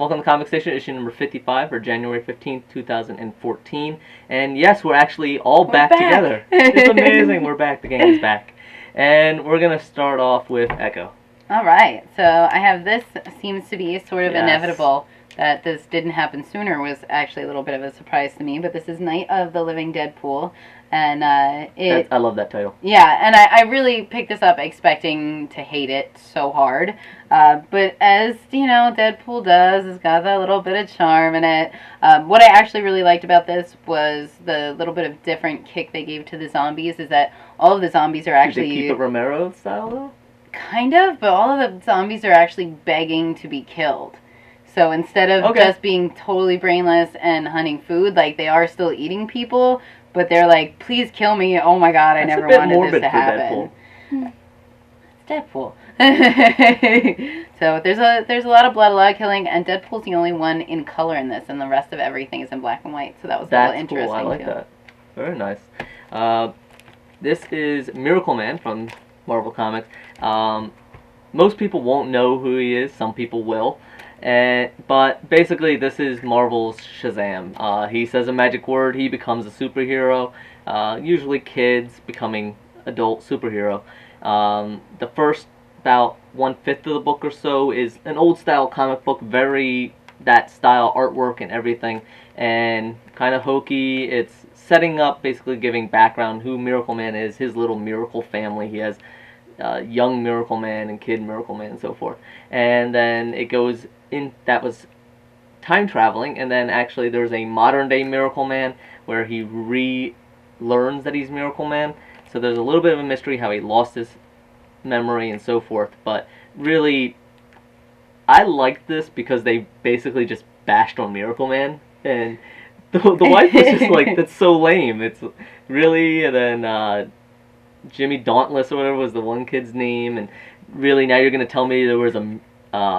Welcome to Comic Station, issue number 55 for January 15th, 2014. And yes, we're actually all back together. It's amazing. We're back. The gang is back. And we're going to start off with Echo. All right. So I have this. Seems to be sort of inevitable that this didn't happen sooner. Was actually a little bit of a surprise to me. But this is Night of the Living Deadpool. And I love that title. Yeah, and I really picked this up expecting to hate it so hard. But as, you know, Deadpool does, it's got that little bit of charm in it. What I actually really liked about this was the little bit of different kick they gave to the zombies, is that all of the zombies are actually... Did they keep it Romero style, though? Kind of, but all of the zombies are actually begging to be killed. So instead of just being totally brainless and hunting food, like, they are still eating people, but they're like, please kill me. Oh my god, I never wanted this to happen. It's Deadpool. So there's a lot of blood, a lot of killing, and Deadpool's the only one in color in this, and the rest of everything is in black and white. So that was a little interesting. Cool. I like that. Very nice. This is Miracleman from Marvel Comics. Most people won't know who he is. Some people will. But basically, this is Marvel's Shazam. He says a magic word, he becomes a superhero. Usually kids becoming adult superhero. The first about 1/5 of the book or so is an old style comic book, very that style artwork and everything, and kind of hokey. It's setting up, basically giving background who Miracleman is, his little miracle family. He has young Miracleman and kid Miracleman and so forth. And then it goes in, that was time traveling, and then actually there's a modern day Miracleman where he relearns that he's Miracleman. So there's a little bit of a mystery how he lost his memory and so forth, but really I liked this because they basically just bashed on Miracleman, and the wife was just like, that's so lame, it's really, and then Jimmy Dauntless or whatever was the one kid's name, and really now you're going to tell me there was a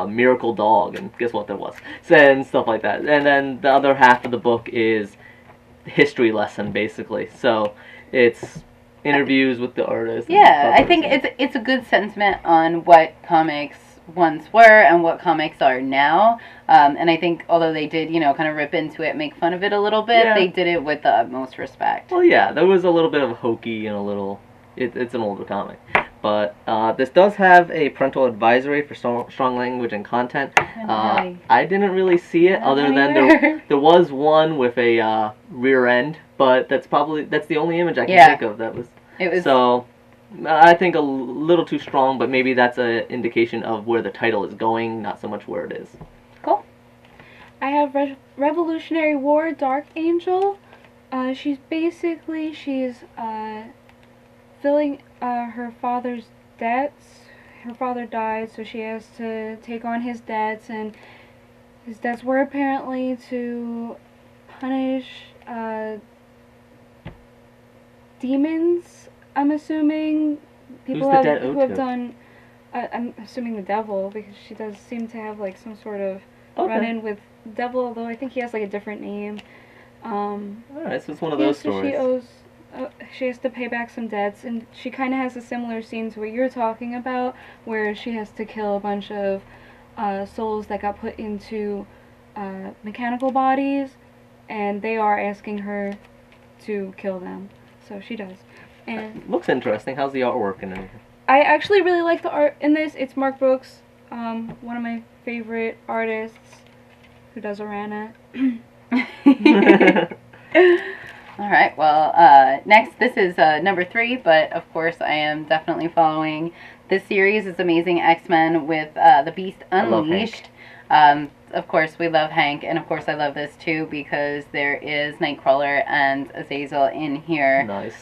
miracle dog, and guess what there was, and stuff like that. And then the other half of the book is history lesson, basically, so it's interviews with the artists. Yeah, I think it's a good sentiment on what comics once were and what comics are now. And I think although they did, you know, kind of rip into it, make fun of it a little bit, they did it with the utmost respect. Well, yeah, there was a little bit of hokey and a little... It's an older comic. But this does have a parental advisory for strong language and content. I didn't really see it, other than there was one with a rear end, but that's the only image I can think of that was... So, I think a little too strong, but maybe that's an indication of where the title is going, not so much where it is. Cool. I have Revolutionary War Dark Angel. She's filling her father's debts. Her father died, so she has to take on his debts, and his debts were apparently to punish demons, I'm assuming. People who have done... I'm assuming the devil, because she does seem to have like some sort of run-in with the devil, although I think he has like a different name. Alright, so it's one of those stories. She has to pay back some debts, and she kind of has a similar scene to what you're talking about, where she has to kill a bunch of souls that got put into mechanical bodies, and they are asking her to kill them. So she does. And looks interesting. How's the artwork and everything? I actually really like the art in this. It's Mark Brooks, one of my favorite artists, who does Arana. Alright, well, next, this is number 3, but of course I am definitely following this series. It's Amazing X-Men with The Beast Unleashed. Of course, we love Hank, and of course I love this too because there is Nightcrawler and Azazel in here. Nice.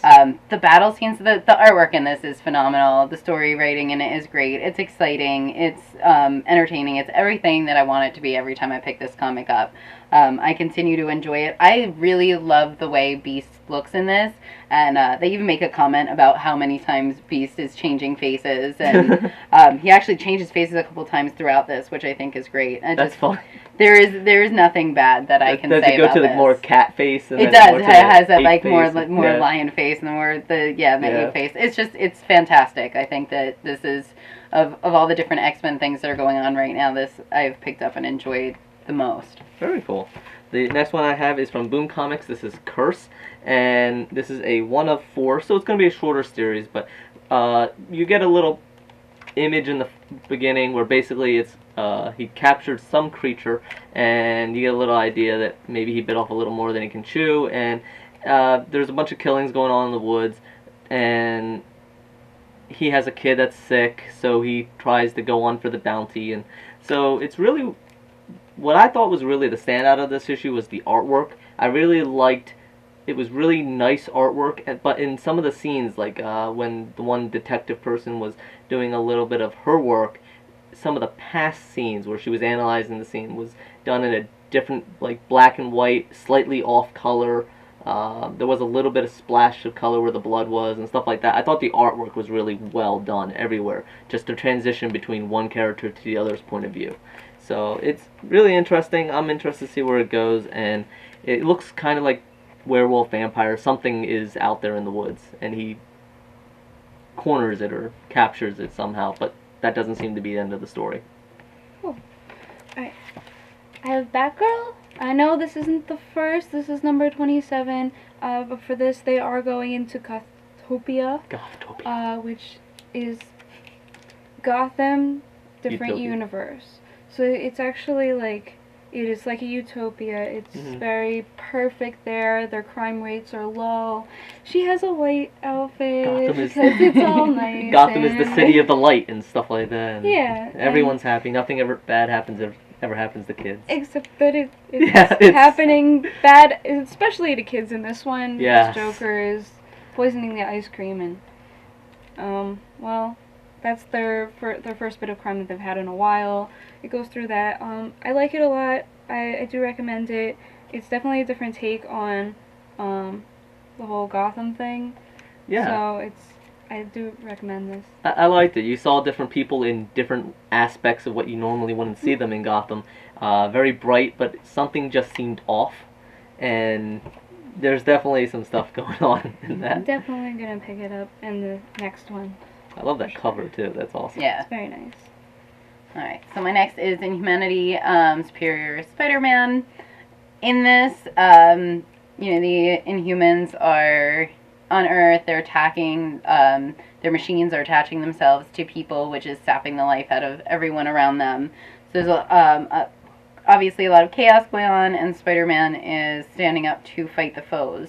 The battle scenes, the artwork in this is phenomenal. The story writing in it is great. It's exciting. It's entertaining. It's everything that I want it to be every time I pick this comic up. I continue to enjoy it. I really love the way Beast looks in this, and they even make a comment about how many times Beast is changing faces, and he actually changes faces a couple times throughout this, which I think is great. And that's fun. There is nothing bad that I can say about this. Does it go to the more cat face? And it does. It has that like more lion face and the more ape face. It's fantastic. I think that this is of all the different X-Men things that are going on right now. This I've picked up and enjoyed the most. Very cool. The next one I have is from Boom Comics. This is Curse, and this is a 1 of 4, so it's going to be a shorter series, but you get a little image in the beginning where basically it's he captured some creature, and you get a little idea that maybe he bit off a little more than he can chew, and there's a bunch of killings going on in the woods, and he has a kid that's sick, so he tries to go on for the bounty, and so it's really, what I thought was really the standout of this issue was the artwork. I really liked, it was really nice artwork, but in some of the scenes, like when the one detective person was doing a little bit of her work, some of the past scenes where she was analyzing the scene was done in a different, like black and white, slightly off color. There was a little bit of splash of color where the blood was and stuff like that. I thought the artwork was really well done everywhere, just to transition between one character to the other's point of view. So it's really interesting. I'm interested to see where it goes, and it looks kind of like werewolf vampire. Something is out there in the woods, and he corners it or captures it somehow, but that doesn't seem to be the end of the story. Cool. Alright. I have Batgirl. I know this isn't the first. This is number 27. But for this, they are going into Gothopia. Which is Gotham, different universe. So it's actually like, it is like a utopia. It's very perfect there. Their crime rates are low. She has a white outfit because it's all nice. Gotham is the city of the light and stuff like that. Yeah. Everyone's happy. Nothing ever bad happens ever happens to kids. Except that it's happening bad, especially to kids in this one. Yes. This Joker is poisoning the ice cream, and well, that's their first bit of crime that they've had in a while. It goes through that. I like it a lot. I do recommend it. It's definitely a different take on the whole Gotham thing. Yeah. So I do recommend this. I liked it. You saw different people in different aspects of what you normally wouldn't see them in Gotham. Very bright, but something just seemed off. And there's definitely some stuff going on in that. I'm definitely going to pick it up in the next one. I love that cover, too. That's awesome. Yeah. It's very nice. Alright, so my next is Inhumanity Superior Spider-Man. In this, the Inhumans are on Earth. They're attacking, their machines are attaching themselves to people, which is sapping the life out of everyone around them. So there's obviously a lot of chaos going on, and Spider-Man is standing up to fight the foes.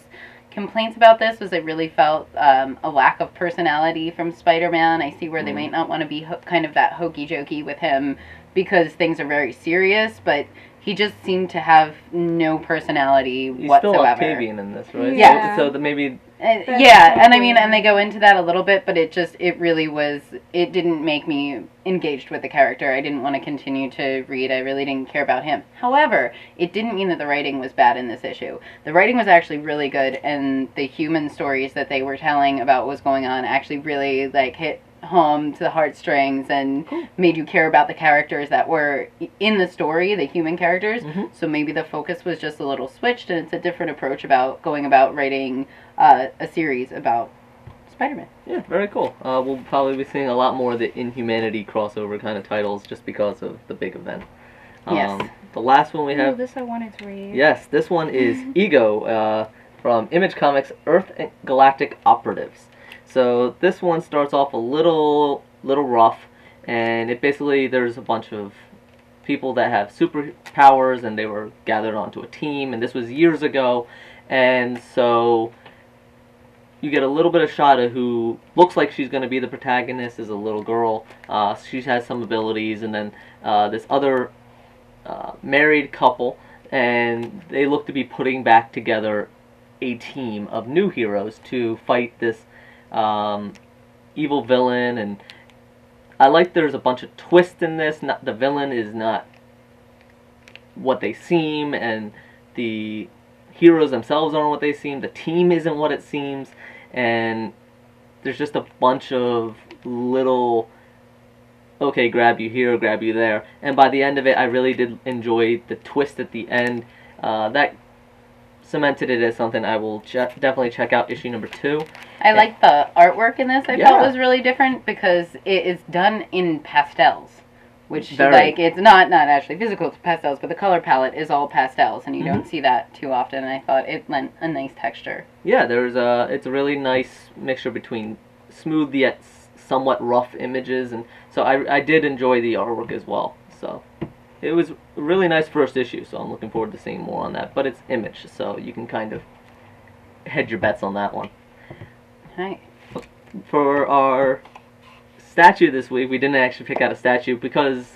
Complaints about this was it really felt a lack of personality from Spider-Man. I see where they might not want to be kind of that hokey-jokey with him because things are very serious, but he just seemed to have no personality whatsoever. He's still Octavian in this, right? Yeah. So maybe... and I mean, and they go into that a little bit, but it didn't make me engaged with the character. I didn't want to continue to read. I really didn't care about him. However, it didn't mean that the writing was bad in this issue. The writing was actually really good, and the human stories that they were telling about what was going on actually really, hit home to the heartstrings and made you care about the characters that were in the story, the human characters. So maybe the focus was just a little switched, and it's a different approach about going about writing a series about Spider-Man. Yeah, very cool. We'll probably be seeing a lot more of the Inhumanity crossover kind of titles just because of the big event. Yes. The last one we have... this I wanted to read. Yes, this one is Ego from Image Comics Earth Galactic Operatives. So this one starts off a little rough, and there's a bunch of people that have superpowers, and they were gathered onto a team, and this was years ago, and so you get a little bit of shot of who looks like she's going to be the protagonist is a little girl. She has some abilities, and then this other married couple, and they look to be putting back together a team of new heroes to fight this evil villain. And I like there's a bunch of twists in this. The villain is not what they seem, and the heroes themselves aren't what they seem. The team isn't what it seems, and there's just a bunch of little, okay, grab you here, grab you there. And by the end of it, I really did enjoy the twist at the end. That cemented it as something I will definitely check out issue number 2. I like the artwork in this. I felt was really different because it is done in pastels, which Very. like it's not actually physical pastels, but the color palette is all pastels, and you don't see that too often. And I thought it lent a nice texture. Yeah, it's a really nice mixture between smooth yet somewhat rough images, and so I did enjoy the artwork as well. So it was a really nice first issue. So I'm looking forward to seeing more on that. But it's Image, so you can kind of hedge your bets on that one. Right. For our statue this week, we didn't actually pick out a statue because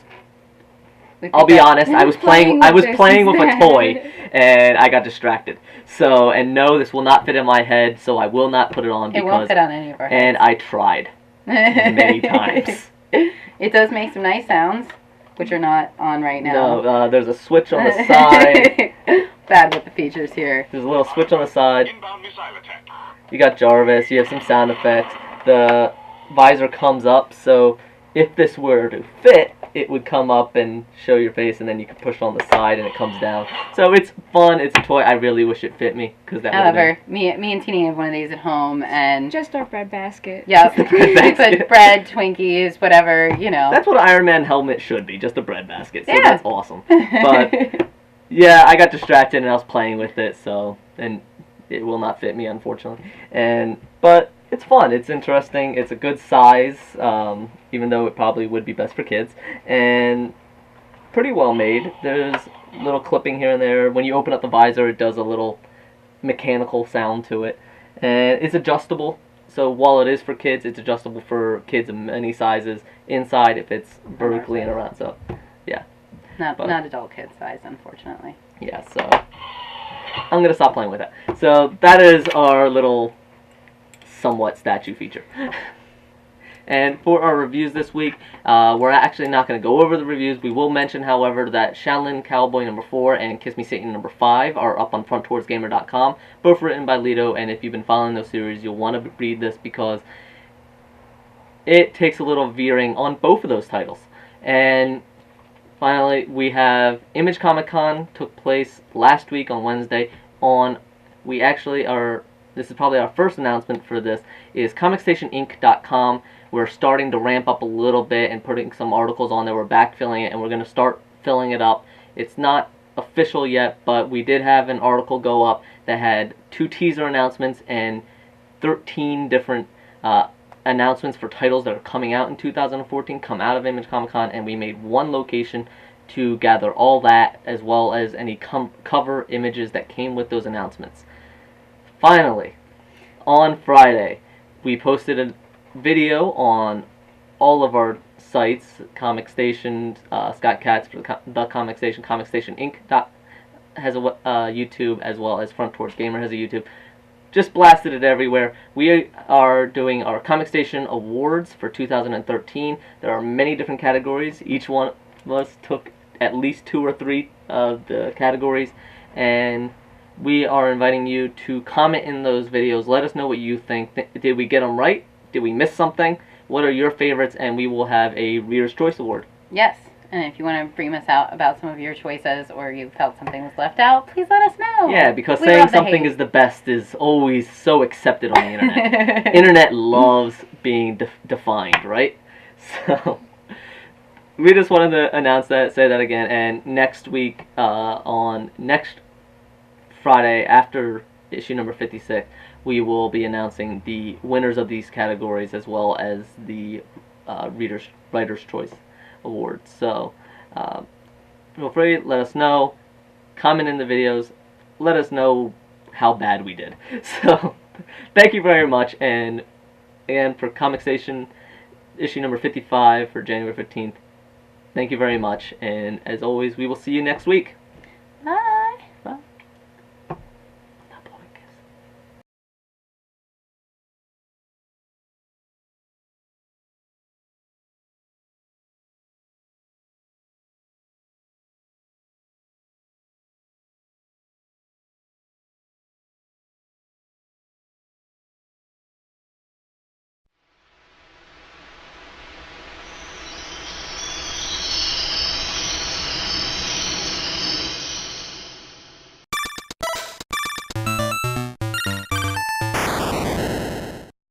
I'll be honest, I was playing with a toy and I got distracted. So, and no, this will not fit in my head, so I will not put it on because it won't fit on any of our heads. And I tried many times. It does make some nice sounds, which are not on right now. No, there's a switch on the side. Bad with the features here. There's a little switch on the side. You got Jarvis, you have some sound effects. The visor comes up, so if this were to fit, it would come up and show your face, and then you can push on the side and it comes down. So it's fun, it's a toy. I really wish it fit me, because that However, me and Teeny have one of these at home, and just our bread basket. Yeah, we put bread, Twinkies, whatever, you know. That's what an Iron Man helmet should be, just a bread basket. So yeah. That's awesome. But yeah, I got distracted and I was playing with it, so and it will not fit me, unfortunately. But it's fun. It's interesting. It's a good size, even though it probably would be best for kids, and pretty well made. There's a little clipping here and there. When you open up the visor, it does a little mechanical sound to it, and it's adjustable. So while it is for kids, it's adjustable for kids of many sizes inside if it's vertically and around. So yeah, not adult kid size, unfortunately. Yeah, so I'm gonna stop playing with that. So that is our little somewhat statue feature. And for our reviews this week, we're actually not going to go over the reviews. We will mention, however, that Shaolin Cowboy #4 and Kiss Me Satan #5 are up on fronttowardgamer.com, both written by Lito, and if you've been following those series, you'll want to read this because it takes a little veering on both of those titles. And finally, we have Image Comic Con took place last week on Wednesday. We actually are, this is probably our first announcement for this, is comicstationinc.com. We're starting to ramp up a little bit and putting some articles on there. We're backfilling it, and we're going to start filling it up. It's not official yet, but we did have an article go up that had 2 teaser announcements and 13 different announcements for titles that are coming out in 2014 come out of Image Comic Con, and we made one location to gather all that as well as any cover images that came with those announcements. Finally, on Friday, we posted a video on all of our sites, Comic Station, Scott Katz for the Comic Station, Comic Station Inc. has a YouTube, as well as Front Towards Gamer has a YouTube. Just blasted it everywhere. We are doing our Comic Station Awards for 2013. There are many different categories. Each one of us took at least 2 or 3 of the categories, and we are inviting you to comment in those videos. Let us know what you think. Did we get them right? Did we miss something? What are your favorites? And we will have a Reader's Choice Award. Yes, and if you want to bring us out about some of your choices, or you felt something was left out, please let us know. Yeah, because saying something is the best is always so accepted on the internet. Internet loves being defined, right? So we just wanted to announce that, say that again, and next week, on next Friday after issue number 56, we will be announcing the winners of these categories as well as the Writer's Choice Awards. So feel free, let us know, comment in the videos, let us know how bad we did. So thank you very much, and for Comic Station issue number 55 for January 15th, thank you very much, and as always, we will see you next week. Bye.